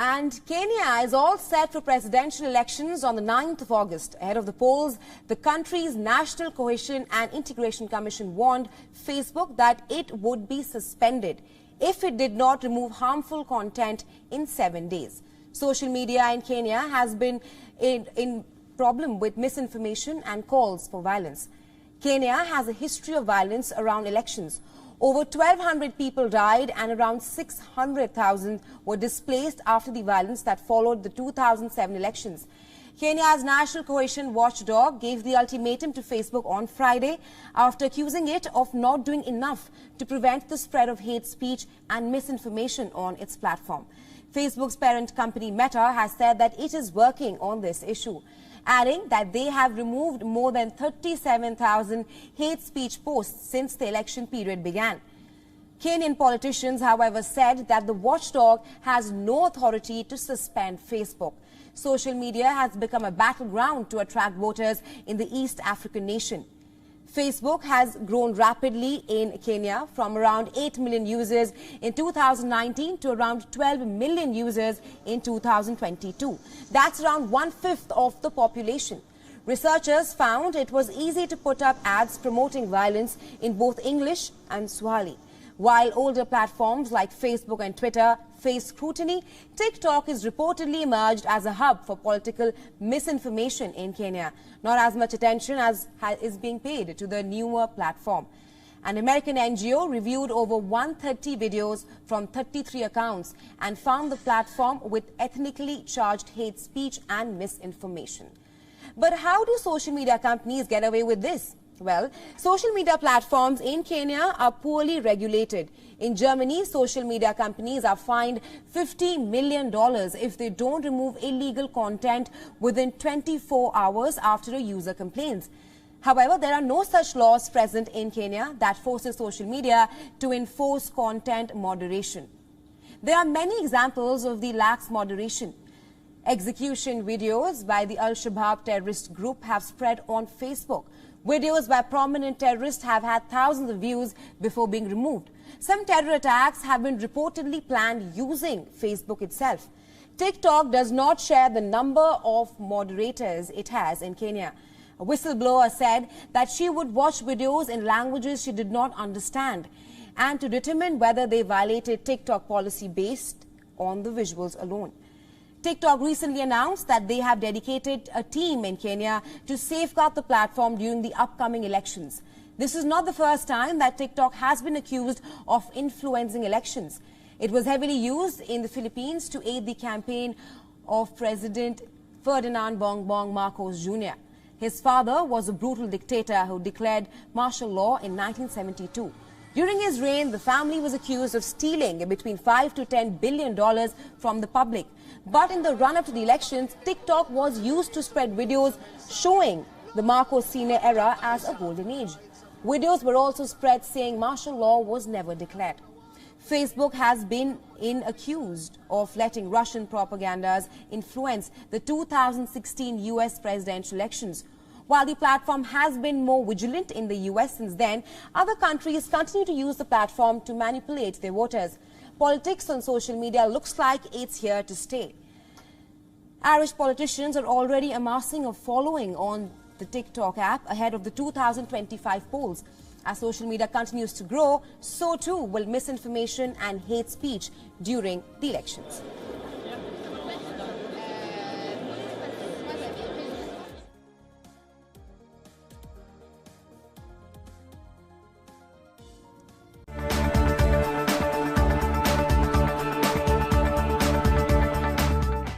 And Kenya is all set for presidential elections on the 9th of August. Ahead of the polls, the country's National Cohesion and Integration Commission warned Facebook that it would be suspended if it did not remove harmful content in 7 days. Social media in Kenya has been in problem with misinformation and calls for violence. Kenya has a history of violence around elections. Over 1,200 people died and around 600,000 were displaced after the violence that followed the 2007 elections. Kenya's National Cohesion Watchdog gave the ultimatum to Facebook on Friday after accusing it of not doing enough to prevent the spread of hate speech and misinformation on its platform. Facebook's parent company Meta has said that it is working on this issue, adding that they have removed more than 37,000 hate speech posts since the election period began. Kenyan politicians, however, said that the watchdog has no authority to suspend Facebook. Social media has become a battleground to attract voters in the East African nation. Facebook has grown rapidly in Kenya from around 8 million users in 2019 to around 12 million users in 2022. That's around 1/5 of the population. Researchers found it was easy to put up ads promoting violence in both English and Swahili. While older platforms like Facebook and Twitter face scrutiny, TikTok is reportedly emerged as a hub for political misinformation in Kenya. Not as much attention as is being paid to the newer platform. An American NGO reviewed over 130 videos from 33 accounts and found the platform with ethnically charged hate speech and misinformation. But how do social media companies get away with this? Well, social media platforms in Kenya are poorly regulated. In Germany, social media companies are fined $50 million if they don't remove illegal content within 24 hours after a user complains. However, there are no such laws present in Kenya that forces social media to enforce content moderation. There are many examples of the lax moderation. Execution videos by the Al-Shabaab terrorist group have spread on Facebook. Videos by prominent terrorists have had thousands of views before being removed. Some terror attacks have been reportedly planned using Facebook itself. TikTok does not share the number of moderators it has in Kenya. A whistleblower said that she would watch videos in languages she did not understand and to determine whether they violated TikTok policy based on the visuals alone. TikTok recently announced that they have dedicated a team in Kenya to safeguard the platform during the upcoming elections. This is not the first time that TikTok has been accused of influencing elections. It was heavily used in the Philippines to aid the campaign of President Ferdinand Bongbong Marcos Jr. His father was a brutal dictator who declared martial law in 1972. During his reign, the family was accused of stealing between $5 to $10 billion from the public. But in the run-up to the elections, TikTok was used to spread videos showing the Marcos Sr. era as a golden age. Videos were also spread saying martial law was never declared. Facebook has been accused of letting Russian propagandas influence the 2016 US presidential elections. While the platform has been more vigilant in the US since then, other countries continue to use the platform to manipulate their voters. Politics on social media looks like it's here to stay. Irish politicians are already amassing a following on the TikTok app ahead of the 2025 polls. As social media continues to grow, so too will misinformation and hate speech during the elections.